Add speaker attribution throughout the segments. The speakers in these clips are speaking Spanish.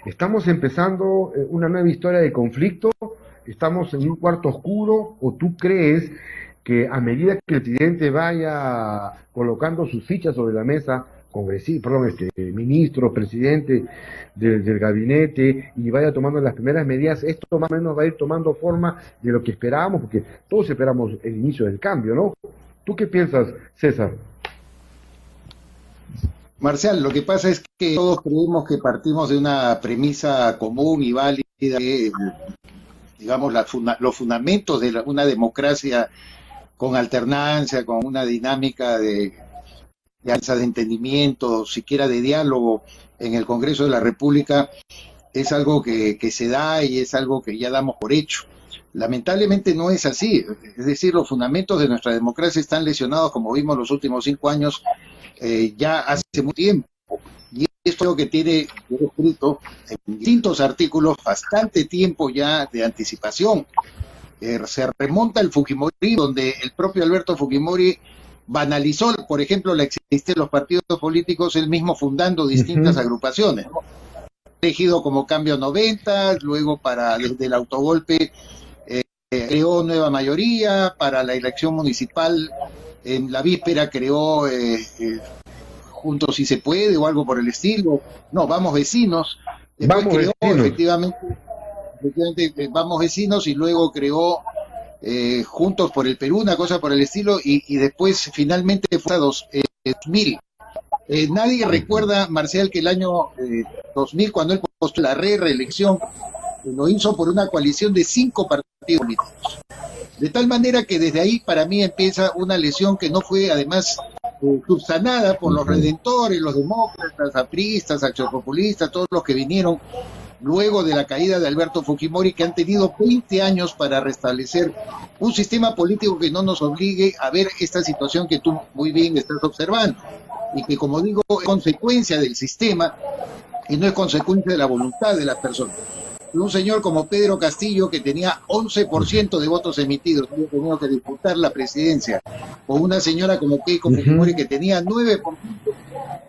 Speaker 1: ¿Estamos empezando una nueva historia de conflicto? ¿Estamos en un cuarto oscuro? ¿O tú crees que a medida que el presidente vaya colocando sus fichas sobre la mesa, ministros, presidente del gabinete, y vaya tomando las primeras medidas, esto más o menos va a ir tomando forma de lo que esperábamos, porque todos esperamos el inicio del cambio, ¿no? ¿Tú qué piensas, César?
Speaker 2: Marcial, lo que pasa es que todos creemos que partimos de una premisa común y válida, que, digamos, los fundamentos de una democracia con alternancia, con una dinámica de alza de entendimiento, siquiera de diálogo en el Congreso de la República, es algo que se da y es algo que ya damos por hecho. Lamentablemente no es así, es decir, los fundamentos de nuestra democracia están lesionados, como vimos los últimos 5 años, ya hace mucho tiempo. Y esto es lo que tiene escrito en distintos artículos bastante tiempo ya de anticipación. Se remonta al Fujimori, donde el propio Alberto Fujimori banalizó, por ejemplo, la existencia de los partidos políticos, él mismo fundando distintas agrupaciones, ¿no? Elegido como Cambio 90, luego desde el autogolpe creó Nueva Mayoría, para la elección municipal en la víspera creó Juntos si se puede o algo por el estilo, no, Vamos Vecinos, después
Speaker 1: Vamos,
Speaker 2: creó
Speaker 1: vecinos.
Speaker 2: efectivamente Vamos Vecinos y luego creó Juntos por el Perú, una cosa por el estilo, y después finalmente fue a 2000. Nadie recuerda, Marcial, que el año 2000, cuando él postuló la reelección, lo hizo por una coalición de 5 partidos políticos. De tal manera que desde ahí para mí empieza una lesión que no fue además subsanada por los redentores, los demócratas, apristas, accionpopulistas, todos los que vinieron luego de la caída de Alberto Fujimori, que han tenido 20 años para restablecer un sistema político que no nos obligue a ver esta situación que tú muy bien estás observando, y que, como digo, es consecuencia del sistema y no es consecuencia de la voluntad de las personas. Un señor como Pedro Castillo, que tenía 11% de votos emitidos, había tenido que disputar la presidencia, o una señora como Keiko Fujimori, que tenía 9%,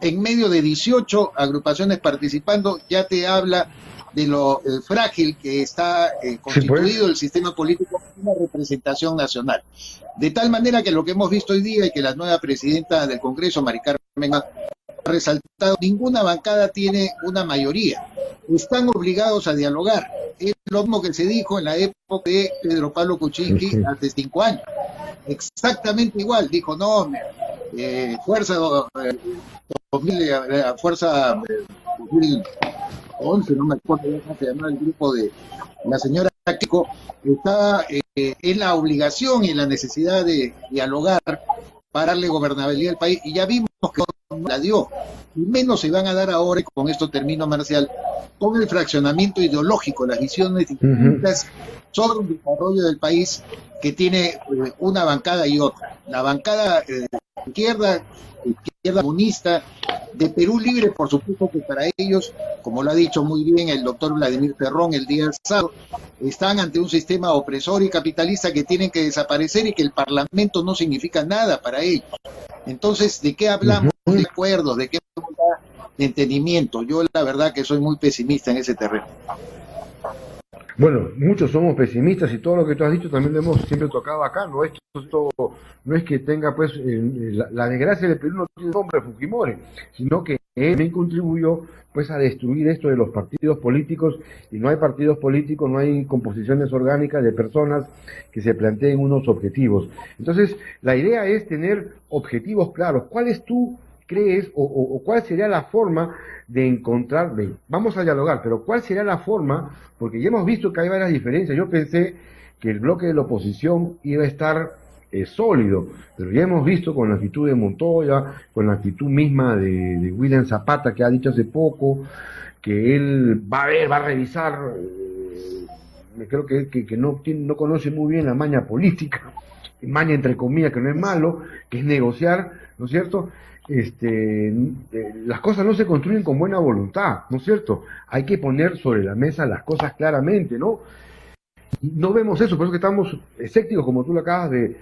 Speaker 2: en medio de 18 agrupaciones participando, ya te habla de lo frágil que está constituido el sistema político en una representación nacional. De tal manera que lo que hemos visto hoy día y que la nueva presidenta del Congreso, Mari Carmen, ha resaltado, ninguna bancada tiene una mayoría. Están obligados a dialogar. Es lo mismo que se dijo en la época de Pedro Pablo Kuczynski hace 5 años. Exactamente igual. Dijo, no, Fuerza 2011, no me acuerdo cómo se llamaba el grupo de la señora Keiko, estaba en la obligación y en la necesidad de dialogar para darle gobernabilidad al país, y ya vimos que no la dio, y menos se van a dar ahora, y con esto termino, Marcial, con el fraccionamiento ideológico, las visiones distintas sobre el desarrollo del país, que tiene una bancada y otra. La bancada izquierda comunista, de Perú Libre, por supuesto que para ellos, como lo ha dicho muy bien el doctor Vladimir Cerrón el día sábado, están ante un sistema opresor y capitalista que tienen que desaparecer y que el Parlamento no significa nada para ellos. Entonces, ¿de qué hablamos? De acuerdos, ¿de qué de entendimiento? Yo la verdad que soy muy pesimista en ese terreno.
Speaker 1: Bueno, muchos somos pesimistas y todo lo que tú has dicho también lo hemos siempre tocado acá. No es que tenga pues la desgracia del Perú no tiene nombre Fujimori, sino que él también contribuyó pues a destruir esto de los partidos políticos, y no hay partidos políticos, no hay composiciones orgánicas de personas que se planteen unos objetivos. Entonces, la idea es tener objetivos claros. ¿Cuáles tú crees o cuál sería la forma de encontrar, vamos a dialogar, pero cuál sería la forma, porque ya hemos visto que hay varias diferencias? Yo pensé que el bloque de la oposición iba a estar sólido, pero ya hemos visto con la actitud de Montoya, con la actitud misma de William Zapata, que ha dicho hace poco que él va a ver, va a revisar, creo que no conoce muy bien la maña política, maña entre comillas, que no es malo, que es negociar, ¿no es cierto? Las cosas no se construyen con buena voluntad, ¿no es cierto? Hay que poner sobre la mesa las cosas claramente, ¿no? No vemos eso, por eso que estamos escépticos, como tú lo acabas de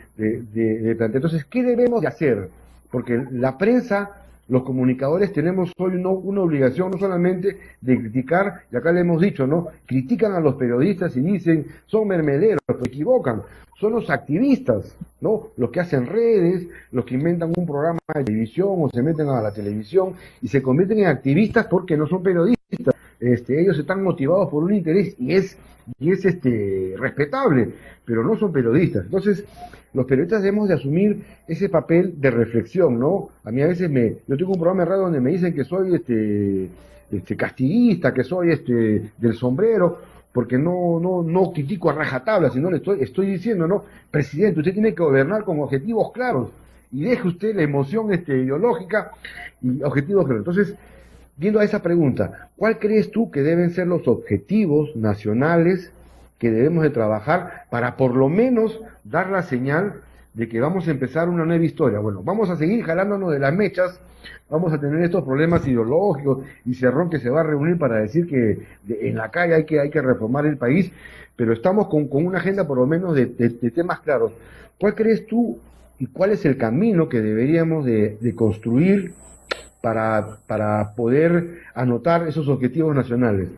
Speaker 1: plantear. Entonces, ¿qué debemos de hacer? Porque la prensa los comunicadores tenemos hoy una obligación no solamente de criticar, y acá le hemos dicho, ¿no? Critican a los periodistas y dicen, son mermeleros, se equivocan, son los activistas, ¿no? Los que hacen redes, los que inventan un programa de televisión o se meten a la televisión y se convierten en activistas porque no son periodistas. Ellos están motivados por un interés y es respetable, pero no son periodistas. Entonces, los periodistas debemos de asumir ese papel de reflexión, ¿no? A mí a veces yo tengo un programa de radio donde me dicen que soy castiguista, que soy del sombrero, porque no critico a rajatabla, sino le estoy diciendo, ¿no? Presidente, usted tiene que gobernar con objetivos claros y deje usted la emoción ideológica y objetivos claros. Entonces, viendo a esa pregunta, ¿cuál crees tú que deben ser los objetivos nacionales que debemos de trabajar para por lo menos dar la señal de que vamos a empezar una nueva historia? Bueno, vamos a seguir jalándonos de las mechas, vamos a tener estos problemas ideológicos y Cerrón que se va a reunir para decir que en la calle hay que reformar el país, pero estamos con una agenda por lo menos de temas claros. ¿Cuál crees tú y cuál es el camino que deberíamos de construir para poder anotar esos objetivos nacionales?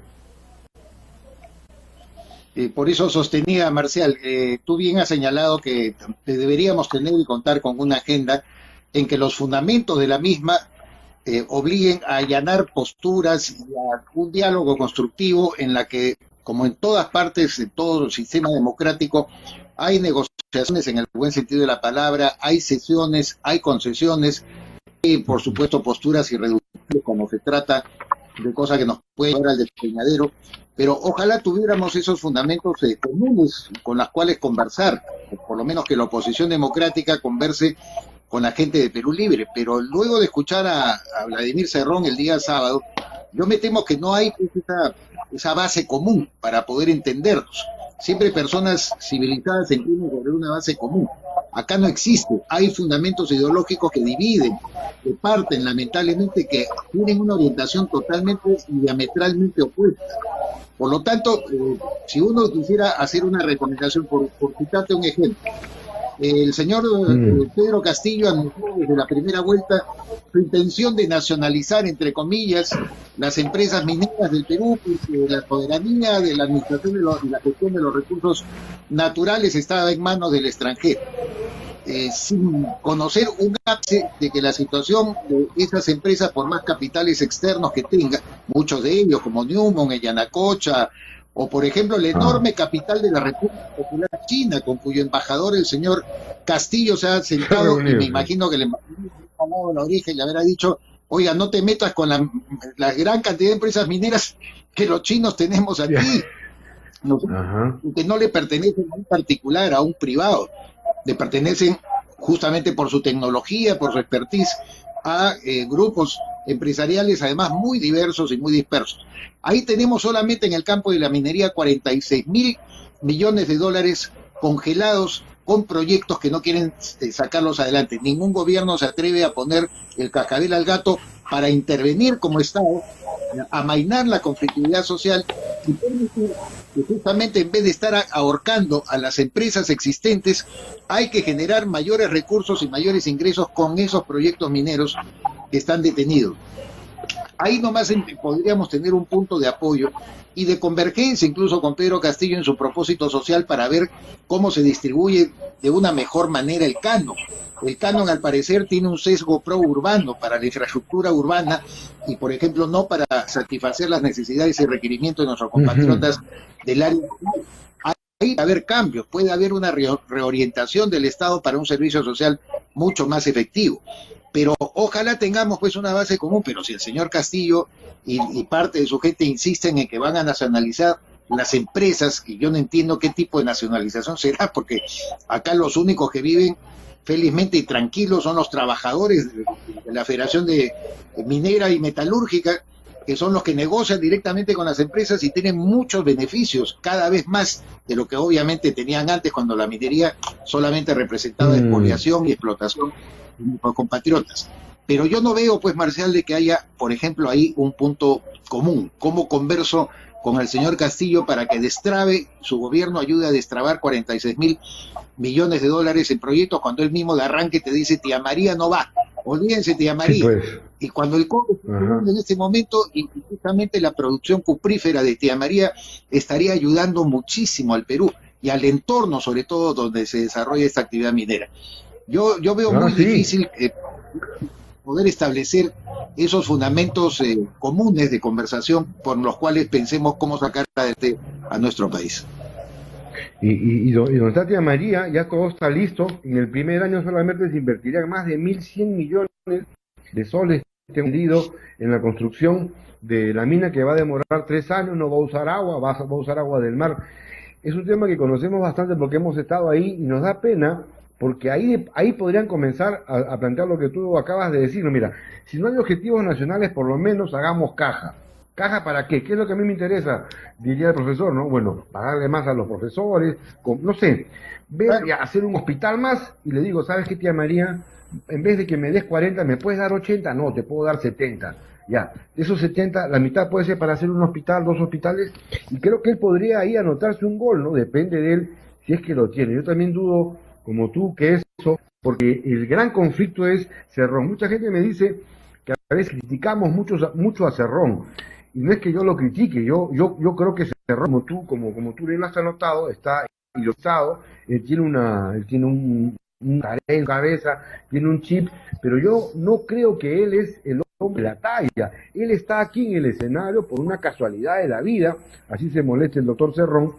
Speaker 2: Por eso sostenía, Marcial, tú bien has señalado que deberíamos tener y contar con una agenda en que los fundamentos de la misma obliguen a allanar posturas y a un diálogo constructivo en la que, como en todas partes, en todo el sistema democrático, hay negociaciones en el buen sentido de la palabra, hay cesiones, hay concesiones, y por supuesto posturas irreductibles cuando se trata de cosas que nos pueden llevar al despeñadero, pero ojalá tuviéramos esos fundamentos comunes con los cuales conversar, por lo menos que la oposición democrática converse con la gente de Perú Libre. Pero luego de escuchar a Vladimir Cerrón el día sábado, yo me temo que no hay esa base común para poder entendernos. Siempre personas civilizadas se entienden sobre una base común. Acá no existe. Hay fundamentos ideológicos que dividen, que parten, lamentablemente, que tienen una orientación totalmente y diametralmente opuesta. Por lo tanto, si uno quisiera hacer una recomendación, por citarte un ejemplo, el señor Pedro Castillo anunció desde la primera vuelta su intención de nacionalizar, entre comillas, las empresas mineras del Perú, porque la soberanía de la administración y la gestión de los recursos naturales estaba en manos del extranjero. Sin conocer un ápice de que la situación de esas empresas, por más capitales externos que tenga, muchos de ellos como Newmont, Yanacocha, o por ejemplo el enorme capital de la República Popular China, con cuyo embajador el señor Castillo se ha sentado, y me imagino que le ha dado la oreja y le habrá dicho, oiga, no te metas con la gran cantidad de empresas mineras que los chinos tenemos aquí, que no le pertenecen a un particular, a un privado, le pertenecen justamente por su tecnología, por su expertise, a grupos empresariales además muy diversos y muy dispersos. Ahí tenemos solamente en el campo de la minería 46.000 millones de dólares congelados con proyectos que no quieren sacarlos adelante. Ningún gobierno se atreve a poner el cascabel al gato para intervenir como Estado, amainar la conflictividad social y permitir que justamente en vez de estar ahorcando a las empresas existentes, hay que generar mayores recursos y mayores ingresos con esos proyectos mineros que están detenidos. Ahí nomás podríamos tener un punto de apoyo y de convergencia incluso con Pedro Castillo en su propósito social para ver cómo se distribuye de una mejor manera el canon. El canon, al parecer, tiene un sesgo pro-urbano para la infraestructura urbana y, por ejemplo, no para satisfacer las necesidades y requerimientos de nuestros compatriotas del área. Ahí puede haber cambios, puede haber una reorientación del Estado para un servicio social mucho más efectivo. Pero ojalá tengamos pues una base común, pero si el señor Castillo y parte de su gente insisten en que van a nacionalizar las empresas, que yo no entiendo qué tipo de nacionalización será, porque acá los únicos que viven felizmente y tranquilos son los trabajadores de la Federación de Minera y Metalúrgica, que son los que negocian directamente con las empresas y tienen muchos beneficios, cada vez más de lo que obviamente tenían antes, cuando la minería solamente representaba expoliación y explotación por compatriotas. Pero yo no veo, pues, Marcial, de que haya, por ejemplo, ahí un punto común. ¿Cómo converso con el señor Castillo para que destrabe, su gobierno ayude a destrabar 46.000 millones de dólares en proyectos, cuando él mismo de arranque te dice, tía María no va, Olvídense Tía
Speaker 1: Sí,
Speaker 2: María.
Speaker 1: pues.
Speaker 2: Y cuando el cobre está
Speaker 1: Ajá.
Speaker 2: subiendo en este momento, y justamente la producción cuprífera de Tía María estaría ayudando muchísimo al Perú y al entorno, sobre todo donde se desarrolla esta actividad minera. Yo veo
Speaker 1: Ah,
Speaker 2: muy
Speaker 1: sí.
Speaker 2: difícil poder establecer esos fundamentos comunes de conversación por los cuales pensemos cómo sacar adelante a nuestro país.
Speaker 1: Y donde está Tía María, ya todo está listo. En el primer año solamente se invertirían más de 1.100 millones de soles tendido en la construcción de la mina, que va a demorar 3 años. No va a usar agua, va a usar agua del mar. Es un tema que conocemos bastante porque hemos estado ahí y nos da pena porque ahí podrían comenzar a plantear lo que tú acabas de decir. No, mira, si no hay objetivos nacionales, por lo menos hagamos caja. ¿Caja para qué? ¿Qué es lo que a mí me interesa? Diría el profesor, ¿no? Bueno, pagarle más a los profesores, no sé, ver y
Speaker 2: Claro,
Speaker 1: hacer un hospital más y le digo, ¿sabes qué, tía María? En vez de que me des 40, ¿me puedes dar 80? No, te puedo dar 70. Ya, de esos 70, la mitad puede ser para hacer un hospital, 2 hospitales, y creo que él podría ahí anotarse un gol, ¿no? Depende de él si es que lo tiene. Yo también dudo, como tú, que eso, porque el gran conflicto es Cerrón. Mucha gente me dice que a veces criticamos mucho a Cerrón, y no es que yo lo critique, yo creo que Cerrón, como tú bien lo has anotado, está ilustrado, él tiene un tarea en cabeza, tiene un chip, pero yo no creo que él es el hombre de la talla. Él está aquí en el escenario por una casualidad de la vida, así se molesta el doctor Cerrón.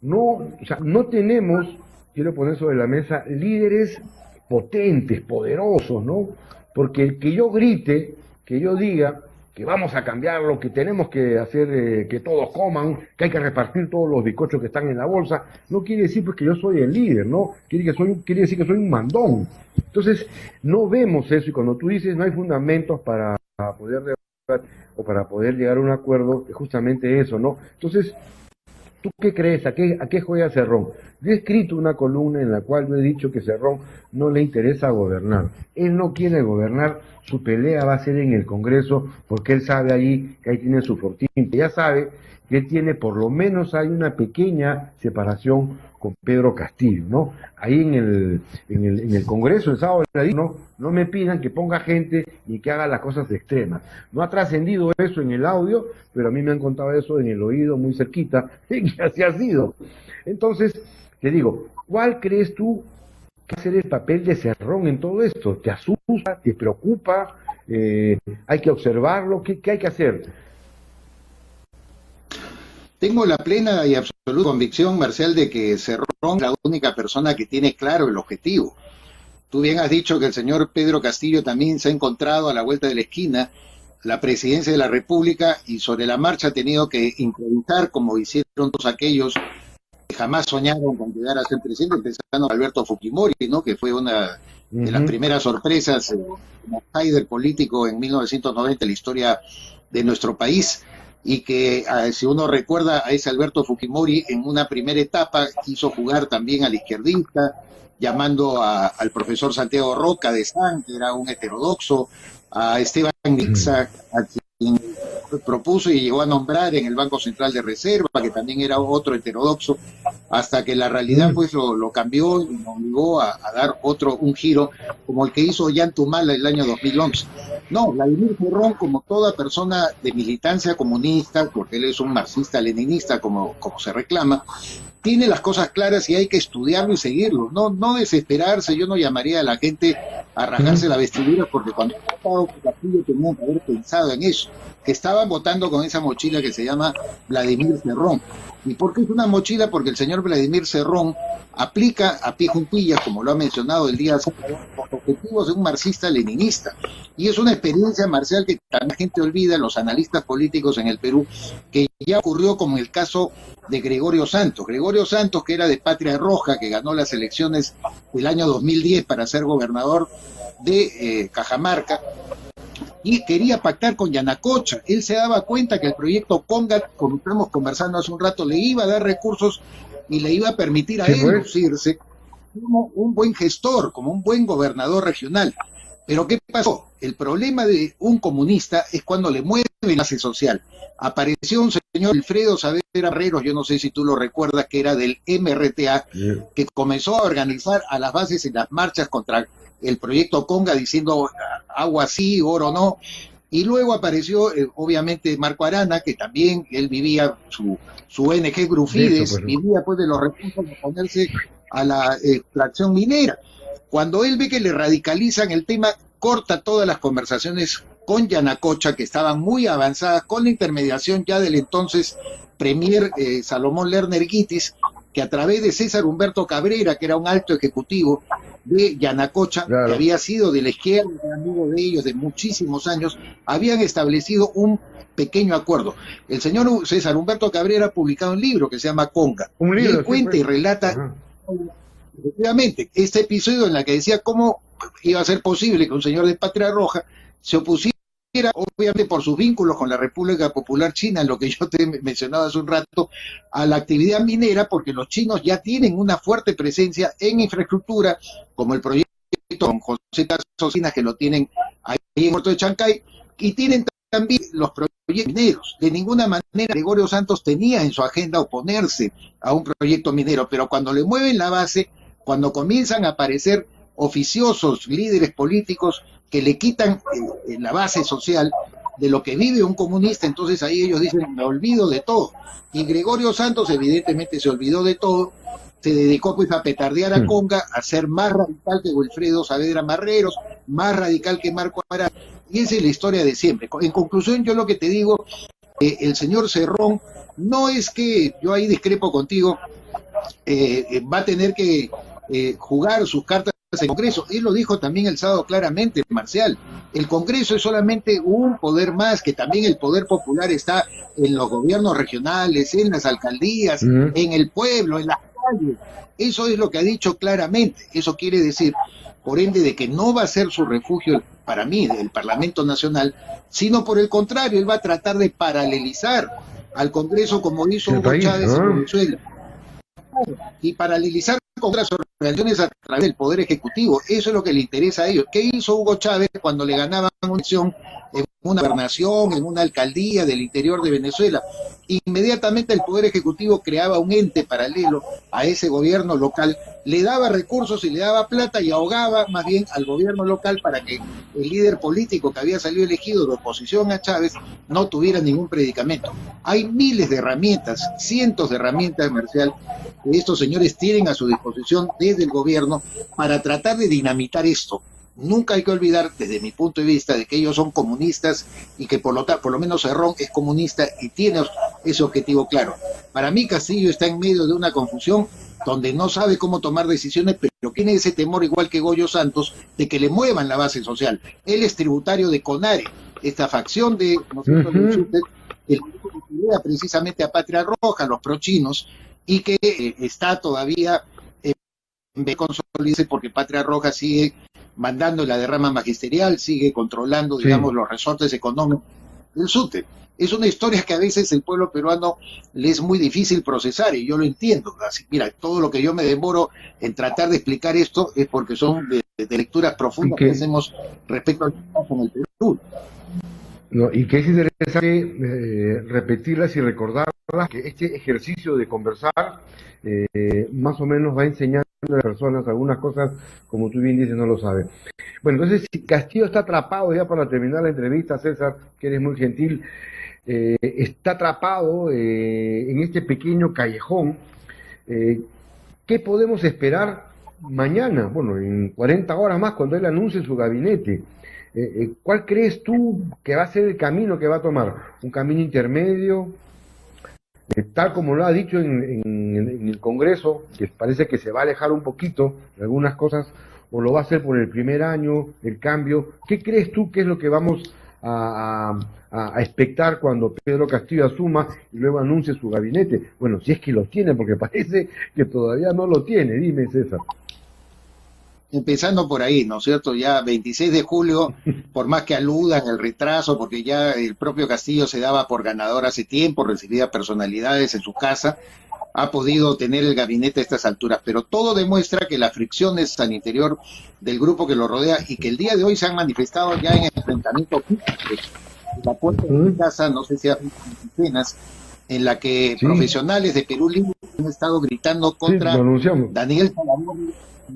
Speaker 1: No, o sea, no tenemos, quiero poner sobre la mesa, líderes potentes, poderosos, ¿no? Porque el que yo grite, que yo diga que vamos a cambiarlo, que tenemos que hacer que todos coman, que hay que repartir todos los bizcochos que están en la bolsa, no quiere decir pues que yo soy el líder, ¿no? Quiere decir que soy un mandón. Entonces, no vemos eso, y cuando tú dices no hay fundamentos para poder debatir o para poder llegar a un acuerdo, es justamente eso, ¿no? Entonces, ¿tú qué crees? ¿A qué juega Cerrón? Yo he escrito una columna en la cual yo he dicho que Cerrón no le interesa gobernar. Él no quiere gobernar, su pelea va a ser en el Congreso, porque él sabe allí que ahí tiene su fortín. Ya sabe que él tiene, por lo menos hay una pequeña separación con Pedro Castillo, ¿no? Ahí en el Congreso, el sábado, no me pidan que ponga gente ni que haga las cosas extremas. No ha trascendido eso en el audio, pero a mí me han contado eso en el oído muy cerquita, y así ha sido. Entonces, te digo, ¿cuál crees tú que va a ser el papel de Cerrón en todo esto? ¿Te asusta? ¿Te preocupa? ¿Hay que observarlo? ¿Qué hay que hacer?
Speaker 2: tengo la plena y absoluta convicción, Marcial, de que Cerrón es la única persona que tiene claro el objetivo. Tú bien has dicho que el señor Pedro Castillo también se ha encontrado a la vuelta de la esquina la presidencia de la República y sobre la marcha ha tenido que improvisar como hicieron todos aquellos que jamás soñaron con llegar a ser presidente, empezando Alberto Fujimori, ¿no? Que fue una de las
Speaker 1: Ujú.
Speaker 2: primeras sorpresas como outsider político en 1990 en la historia de nuestro país y que si uno recuerda a ese Alberto Fujimori en una primera etapa quiso jugar también al izquierdista, llamando al profesor Santiago Roca de San, que era un heterodoxo, a Esteban Nixa, a quien propuso y llegó a nombrar en el Banco Central de Reserva, que también era otro heterodoxo, hasta que la realidad
Speaker 1: Mm.
Speaker 2: pues lo cambió y nos obligó a dar un giro, como el que hizo Ollantumala el año 2011. No, Vladimir Cerrón, como toda persona de militancia comunista, porque él es un marxista-leninista, como se reclama, tiene las cosas claras y hay que estudiarlo y seguirlo, no desesperarse. Yo no llamaría a la gente a rasgarse la vestidura porque cuando votado por Castillo tenían que haber pensado en eso, que estaban votando con esa mochila que se llama Vladimir Cerrón. ¿Y por qué es una mochila? Porque el señor Vladimir Cerrón aplica a pie juntillas, como lo ha mencionado el día sábado, los objetivos de un marxista-leninista. Y es una experiencia marcial que tanta gente olvida, los analistas políticos en el Perú, que ya ocurrió como el caso de Gregorio Santos. Gregorio Santos, que era de Patria Roja, que ganó las elecciones del año 2010 para ser gobernador de Cajamarca, y quería pactar con Yanacocha. Él se daba cuenta que el proyecto Conga, como estamos conversando hace un rato, le iba a dar recursos y le iba a permitir a
Speaker 1: Sí,
Speaker 2: él
Speaker 1: pues.
Speaker 2: lucirse como un buen gestor, como un buen gobernador regional. Pero ¿qué pasó? El problema de un comunista es cuando le mueve la base social. Apareció un señor Alfredo Saavedra Herreros, yo no sé si tú lo recuerdas, que era del MRTA,
Speaker 1: Sí.
Speaker 2: que comenzó a organizar a las bases en las marchas contra el proyecto Conga diciendo agua sí, oro no. Y luego apareció, obviamente, Marco Arana, que también él vivía su ONG Grufides,
Speaker 1: pues,
Speaker 2: vivía pues de los recursos de oponerse a la extracción minera. Cuando él ve que le radicalizan el tema, corta todas las conversaciones con Yanacocha, que estaban muy avanzadas, con la intermediación ya del entonces premier Salomón Lerner Guitis, que a través de César Humberto Cabrera, que era un alto ejecutivo de Yanacocha,
Speaker 1: claro,
Speaker 2: que había sido de la izquierda, amigo de ellos de muchísimos años, habían establecido un pequeño acuerdo. El señor César Humberto Cabrera ha publicado un libro que se llama Conga,
Speaker 1: un libro,
Speaker 2: y él cuenta y relata efectivamente este episodio en la que decía cómo iba a ser posible que un señor de Patria Roja se opusiera, obviamente por sus vínculos con la República Popular China, lo que yo te mencionaba hace un rato, a la actividad minera, porque los chinos ya tienen una fuerte presencia en infraestructura, como el proyecto con José Casinas, que lo tienen ahí en el puerto de Chancay, y tienen también los proyectos mineros. De ninguna manera Gregorio Santos tenía en su agenda oponerse a un proyecto minero, pero cuando le mueven la base, cuando comienzan a aparecer oficiosos, líderes políticos que le quitan la base social de lo que vive un comunista, entonces ahí ellos dicen, me olvido de todo. Y Gregorio Santos evidentemente se olvidó de todo, se dedicó pues a petardear a Conga, a ser más radical que Wilfredo Saavedra Marreros, más radical que Marco Arana, y esa es la historia de siempre. En conclusión, yo lo que te digo, el señor Cerrón, no es que yo ahí discrepo contigo, va a tener que jugar sus cartas en el Congreso. Él lo dijo también el sábado claramente, Marcial. El Congreso es solamente un poder más, que también el poder popular está en los gobiernos regionales, en las alcaldías, en el pueblo, en las calles. Eso es lo que ha dicho claramente. Eso quiere decir, por ende, de que no va a ser su refugio, para mí, el Parlamento Nacional, sino por el contrario, él va a tratar de paralelizar al Congreso como hizo Hugo Chávez en Venezuela. Y paralelizar con las organizaciones a través del Poder Ejecutivo. Eso es lo que le interesa a ellos. ¿Qué hizo Hugo Chávez cuando le ganaban una elección en una gobernación, en una alcaldía del interior de Venezuela? Inmediatamente el Poder Ejecutivo creaba un ente paralelo a ese gobierno local, le daba recursos y le daba plata y ahogaba más bien al gobierno local para que el líder político que había salido elegido de oposición a Chávez no tuviera ningún predicamento. Hay miles de herramientas, cientos de herramientas, Marcial, que estos señores tienen a su disposición desde el gobierno para tratar de dinamitar esto. Nunca hay que olvidar, desde mi punto de vista, de que ellos son comunistas y que por lo menos Cerrón es comunista y tiene ese objetivo claro. Para mí Castillo está en medio de una confusión donde no sabe cómo tomar decisiones, pero tiene ese temor, igual que Goyo Santos, de que le muevan la base social. Él es tributario de CONARE, esta facción de, ¿no es cierto?, el que lidera precisamente a Patria Roja, los prochinos, y que está todavía en consolidarse porque Patria Roja sigue mandando la derrama magisterial, sigue controlando, digamos, los resortes económicos del SUTE. Es una historia que a veces el pueblo peruano le es muy difícil procesar, y yo lo entiendo. Así, mira, todo lo que yo me demoro en tratar de explicar esto es porque son de lecturas profundas que hacemos respecto al caso en el Perú.
Speaker 1: No, y que es interesante repetirlas y recordarlas, que este ejercicio de conversar más o menos va enseñando a las personas algunas cosas, como tú bien dices, no lo saben. Bueno, entonces, si Castillo está atrapado, ya para terminar la entrevista, César, que eres muy gentil, está atrapado en este pequeño callejón, ¿qué podemos esperar mañana? Bueno, en 40 horas más, cuando él anuncie su gabinete. ¿Cuál crees tú que va a ser el camino que va a tomar? ¿Un camino intermedio? Tal como lo ha dicho en el Congreso, que parece que se va a alejar un poquito de algunas cosas, o lo va a hacer por el primer año, el cambio. ¿Qué crees tú que es lo que vamos a expectar cuando Pedro Castillo asuma y luego anuncie su gabinete? Bueno, si es que lo tiene, porque parece que todavía no lo tiene. Dime, César.
Speaker 2: Empezando por ahí, ¿no es cierto? Ya 26 de julio, por más que aludan el retraso, porque ya el propio Castillo se daba por ganador hace tiempo, recibía personalidades en su casa, ha podido tener el gabinete a estas alturas, pero todo demuestra que las fricciones al interior del grupo que lo rodea y que el día de hoy se han manifestado ya en el enfrentamiento la puerta de mi casa, no sé si hay escenas en la que profesionales de Perú Libre han estado gritando contra Daniel Salamone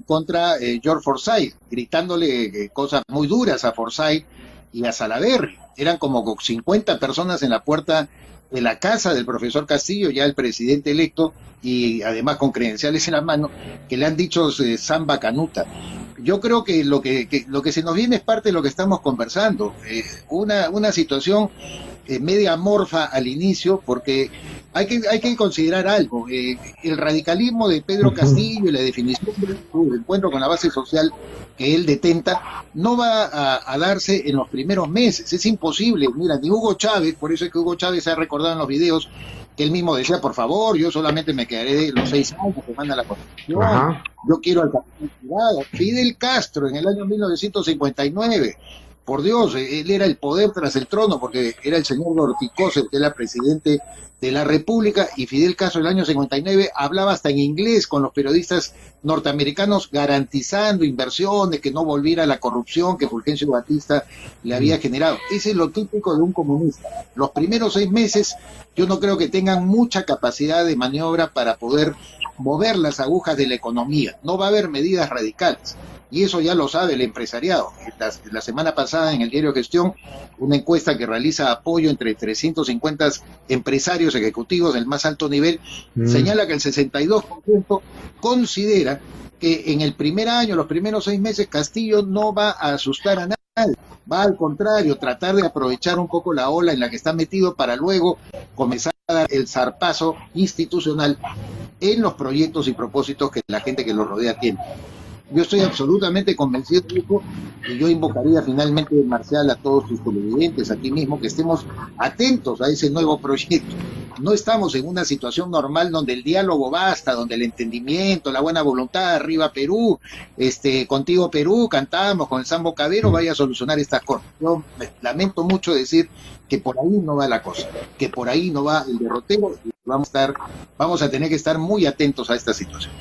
Speaker 2: contra George Forsyth, gritándole cosas muy duras a Forsyth y a Salaverry. Eran como 50 personas en la puerta de la casa del profesor Castillo, ya el presidente electo, y además con credenciales en la mano, que le han dicho samba canuta. Yo creo que lo que se nos viene es parte de lo que estamos conversando, una situación media amorfa al inicio, porque hay que considerar algo. El radicalismo de Pedro Castillo y la definición de su encuentro con la base social que él detenta no va a darse en los primeros meses, es imposible. Mira, ni Hugo Chávez, por eso es que Hugo Chávez se ha recordado en los videos que él mismo decía, por favor, yo solamente me quedaré de los 6 años que manda la Constitución, yo quiero al capital privado. Fidel Castro en el año 1959, por Dios, él era el poder tras el trono, porque era el señor Dorticós, el que era presidente de la República, y Fidel Castro en el año 59 hablaba hasta en inglés con los periodistas norteamericanos, garantizando inversiones, que no volviera la corrupción que Fulgencio Batista le había generado. Ese es lo típico de un comunista. Los primeros 6 meses yo no creo que tengan mucha capacidad de maniobra para poder mover las agujas de la economía. No va a haber medidas radicales. Y eso ya lo sabe el empresariado. La semana pasada en el diario Gestión, una encuesta que realiza apoyo entre 350 empresarios ejecutivos del más alto nivel, señala que el 62% considera que en el primer año, los primeros 6 meses, Castillo no va a asustar a nadie. Va al contrario, tratar de aprovechar un poco la ola en la que está metido para luego comenzar a dar el zarpazo institucional en los proyectos y propósitos que la gente que lo rodea tiene. Yo estoy absolutamente convencido de eso, y yo invocaría finalmente, Marcial, a todos sus televidentes, aquí mismo, que estemos atentos a ese nuevo proyecto. No estamos en una situación normal donde el diálogo basta, donde el entendimiento, la buena voluntad, arriba Perú, contigo Perú, cantamos con el Sambo Cabero, vaya a solucionar estas cosas. Yo lamento mucho decir que por ahí no va la cosa, que por ahí no va el derrotero, y vamos a tener que estar muy atentos a esta situación.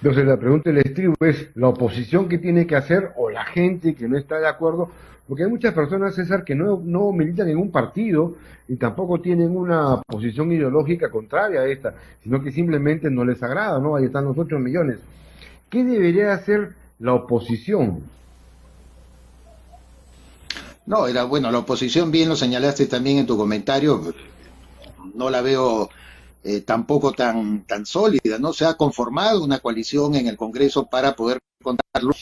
Speaker 1: Entonces la pregunta del estribo es la oposición que tiene que hacer o la gente que no está de acuerdo, porque hay muchas personas, César, que no militan en un partido y tampoco tienen una posición ideológica contraria a esta, sino que simplemente no les agrada, ¿no? Ahí están los 8 millones. ¿Qué debería hacer la oposición?
Speaker 2: No, la oposición, bien lo señalaste también en tu comentario, no la veo tampoco tan sólida, ¿no? Se ha conformado una coalición en el Congreso para poder contarlo,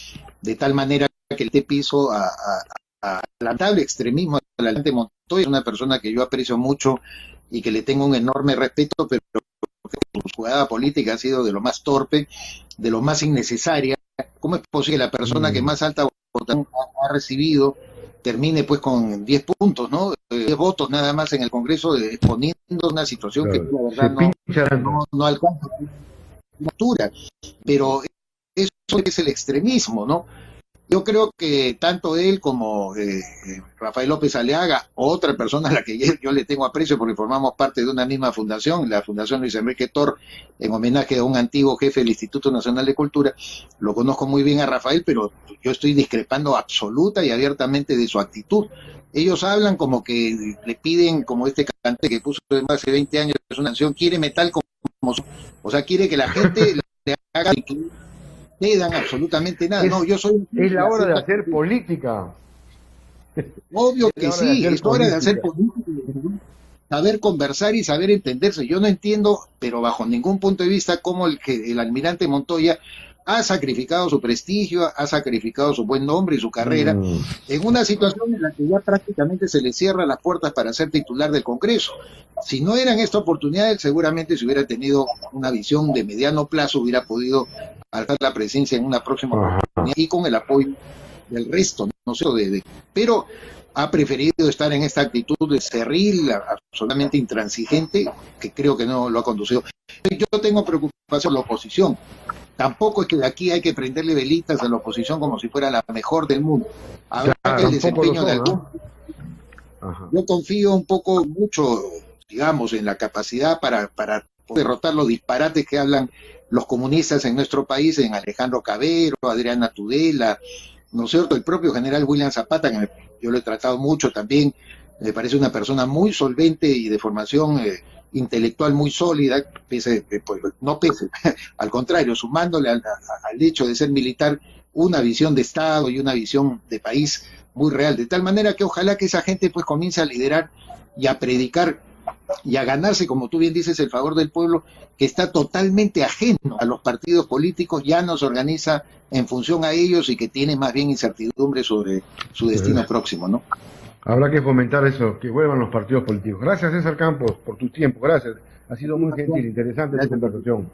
Speaker 2: de tal manera que le dé piso al lamentable extremismo del almirante Montoya. Es una persona que yo aprecio mucho y que le tengo un enorme respeto, pero su jugada política ha sido de lo más torpe, de lo más innecesaria. ¿Cómo es posible que la persona que más alta votación ha recibido termine pues con 10 puntos, ¿no? 10 votos nada más en el Congreso, exponiendo una situación que la verdad no alcanza la altura? Pero eso es el extremismo, ¿no? Yo creo que tanto él como Rafael López Aliaga, otra persona a la que yo le tengo aprecio porque formamos parte de una misma fundación, la Fundación Luis Enrique Tor, en homenaje a un antiguo jefe del Instituto Nacional de Cultura. Lo conozco muy bien a Rafael, pero yo estoy discrepando absoluta y abiertamente de su actitud. Ellos hablan como que le piden, como este cantante que puso hace 20 años, es una canción, quiere metal como... O sea, quiere que la gente le haga... le dan absolutamente nada.
Speaker 1: Es la hora de hacer política.
Speaker 2: Obvio que sí, es hora de hacer política, saber conversar y saber entenderse. Yo no entiendo, pero bajo ningún punto de vista, cómo el almirante Montoya ha sacrificado su prestigio, ha sacrificado su buen nombre y su carrera en una situación en la que ya prácticamente se le cierran las puertas para ser titular del Congreso. Si no eran esta oportunidad, seguramente si hubiera tenido una visión de mediano plazo, hubiera podido alzar la presencia en una próxima oportunidad y con el apoyo del resto, no sé, pero ha preferido estar en esta actitud de cerril, absolutamente intransigente, que creo que no lo ha conducido. Yo tengo preocupación por la oposición. Tampoco es que de aquí hay que prenderle velitas a la oposición como si fuera la mejor del mundo. Habrá que el desempeño de algún... Yo confío mucho, digamos, en la capacidad para derrotar los disparates que hablan los comunistas en nuestro país, en Alejandro Cabero, Adriana Tudela, ¿no es cierto? El propio general William Zapata, que yo lo he tratado mucho también, me parece una persona muy solvente y de formación intelectual muy sólida, no pese, al contrario, sumándole al hecho de ser militar una visión de Estado y una visión de país muy real, de tal manera que ojalá que esa gente pues comience a liderar y a predicar y a ganarse, como tú bien dices, el favor del pueblo, que está totalmente ajeno a los partidos políticos, ya no se organiza en función a ellos y que tiene más bien incertidumbre sobre su destino próximo, ¿no?
Speaker 1: Habrá que fomentar eso, que vuelvan los partidos políticos. Gracias, César Campos, por tu tiempo. Gracias. Ha sido muy gentil, interesante tu conversación.